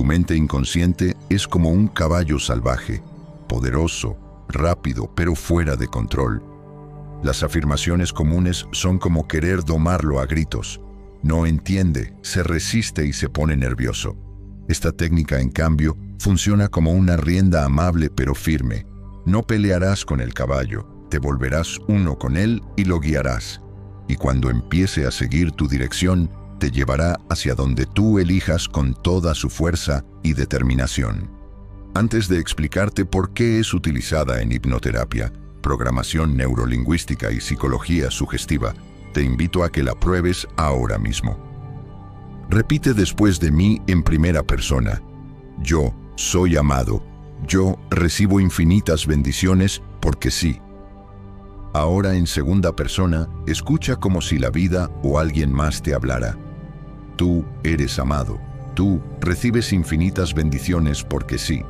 Tu mente inconsciente es como un caballo salvaje, poderoso, rápido, pero fuera de control. Las afirmaciones comunes son como querer domarlo a gritos. No entiende, se resiste y se pone nervioso. Esta técnica, en cambio, funciona como una rienda amable pero firme. No pelearás con el caballo, te volverás uno con él y lo guiarás. Y cuando empiece a seguir tu dirección, te llevará hacia donde tú elijas con toda su fuerza y determinación. Antes de explicarte por qué es utilizada en hipnoterapia, programación neurolingüística y psicología sugestiva, te invito a que la pruebes ahora mismo. Repite después de mí en primera persona. Yo soy amado. Yo recibo infinitas bendiciones porque sí. Ahora en segunda persona, escucha como si la vida o alguien más te hablara. Tú eres amado. Tú recibes infinitas bendiciones porque sí.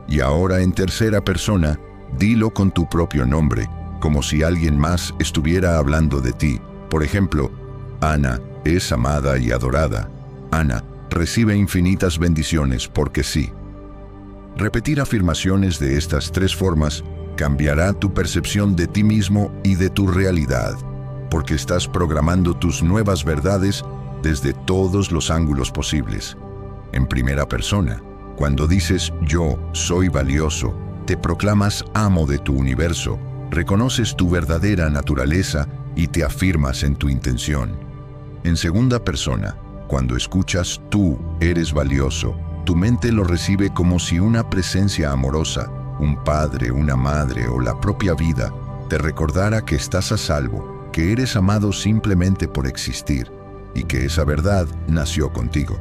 Y ahora en tercera persona, dilo con tu propio nombre, como si alguien más estuviera hablando de ti. Por ejemplo, Ana es amada y adorada. Ana recibe infinitas bendiciones porque sí. Repetir afirmaciones de estas tres formas cambiará tu percepción de ti mismo y de tu realidad, porque estás programando tus nuevas verdades desde todos los ángulos posibles. En primera persona, cuando dices yo soy valioso, te proclamas amo de tu universo, reconoces tu verdadera naturaleza y te afirmas en tu intención. En segunda persona, cuando escuchas tú eres valioso, tu mente lo recibe como si una presencia amorosa, un padre, una madre o la propia vida, te recordara que estás a salvo, que eres amado simplemente por existir y que esa verdad nació contigo.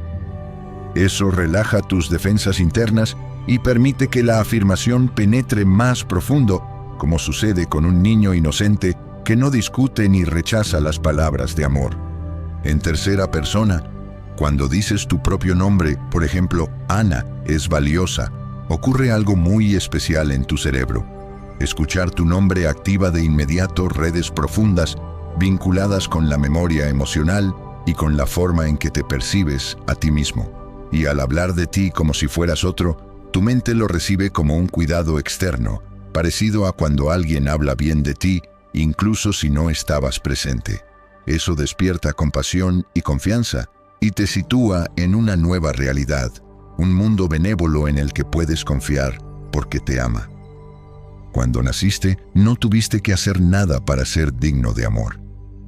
Eso relaja tus defensas internas y permite que la afirmación penetre más profundo, como sucede con un niño inocente que no discute ni rechaza las palabras de amor. En tercera persona, cuando dices tu propio nombre, por ejemplo, Ana es valiosa, ocurre algo muy especial en tu cerebro. Escuchar tu nombre activa de inmediato redes profundas vinculadas con la memoria emocional y con la forma en que te percibes a ti mismo. Y al hablar de ti como si fueras otro, tu mente lo recibe como un cuidado externo, parecido a cuando alguien habla bien de ti, incluso si no estabas presente. Eso despierta compasión y confianza y te sitúa en una nueva realidad, un mundo benévolo en el que puedes confiar porque te ama. Cuando naciste, no tuviste que hacer nada para ser digno de amor.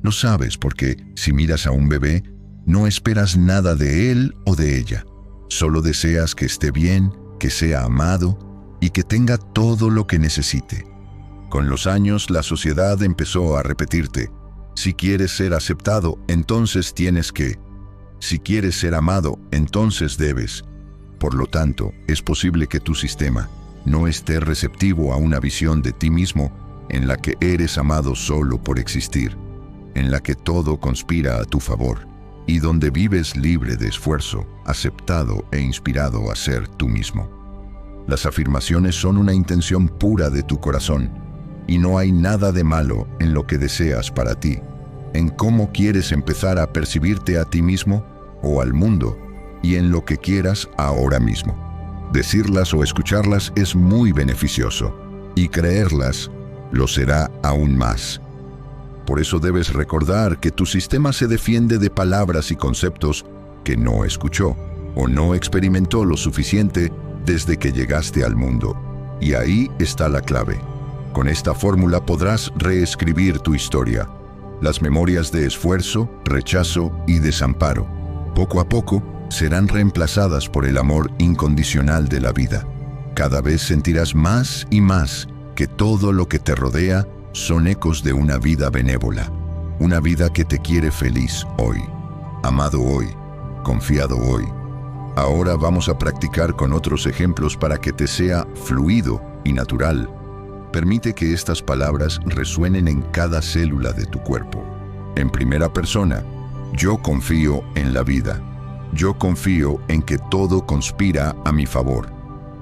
Lo sabes porque si miras a un bebé, no esperas nada de él o de ella. Solo deseas que esté bien, que sea amado y que tenga todo lo que necesite. Con los años, la sociedad empezó a repetirte: si quieres ser aceptado, entonces tienes que. Si quieres ser amado, entonces debes. Por lo tanto, es posible que tu sistema no esté receptivo a una visión de ti mismo en la que eres amado solo por existir, en la que todo conspira a tu favor y donde vives libre de esfuerzo, aceptado e inspirado a ser tú mismo. Las afirmaciones son una intención pura de tu corazón y no hay nada de malo en lo que deseas para ti, en cómo quieres empezar a percibirte a ti mismo o al mundo y en lo que quieras ahora mismo. Decirlas o escucharlas es muy beneficioso y creerlas lo será aún más. Por eso debes recordar que tu sistema se defiende de palabras y conceptos que no escuchó o no experimentó lo suficiente desde que llegaste al mundo. Y ahí está la clave. Con esta fórmula podrás reescribir tu historia. Las memorias de esfuerzo, rechazo y desamparo, poco a poco, serán reemplazadas por el amor incondicional de la vida. Cada vez sentirás más y más que todo lo que te rodea son ecos de una vida benévola, una vida que te quiere feliz hoy, amado hoy, confiado hoy. Ahora vamos a practicar con otros ejemplos para que te sea fluido y natural. Permite que estas palabras resuenen en cada célula de tu cuerpo. En primera persona, yo confío en la vida. Yo confío en que todo conspira a mi favor.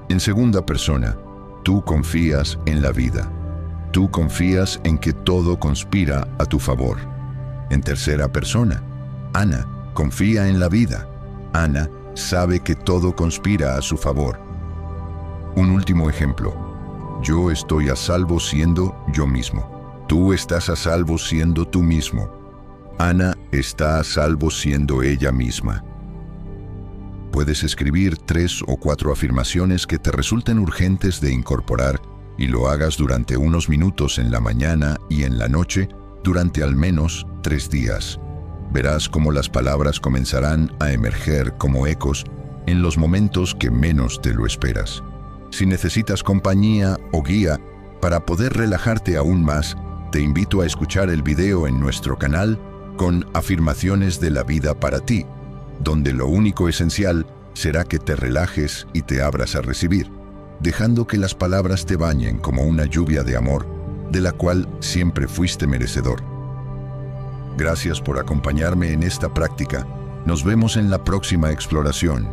En segunda persona, tú confías en la vida. Tú confías en que todo conspira a tu favor. En tercera persona, Ana confía en la vida. Ana sabe que todo conspira a su favor. Un último ejemplo. Yo estoy a salvo siendo yo mismo. Tú estás a salvo siendo tú mismo. Ana está a salvo siendo ella misma. Puedes escribir 3 o 4 afirmaciones que te resulten urgentes de incorporar y lo hagas durante unos minutos en la mañana y en la noche durante al menos 3 días. Verás cómo las palabras comenzarán a emerger como ecos en los momentos que menos te lo esperas. Si necesitas compañía o guía para poder relajarte aún más, te invito a escuchar el video en nuestro canal con Afirmaciones de la Vida para ti, donde lo único esencial será que te relajes y te abras a recibir, dejando que las palabras te bañen como una lluvia de amor, de la cual siempre fuiste merecedor. Gracias por acompañarme en esta práctica. Nos vemos en la próxima exploración.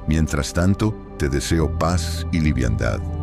Mientras tanto, te deseo paz y liviandad.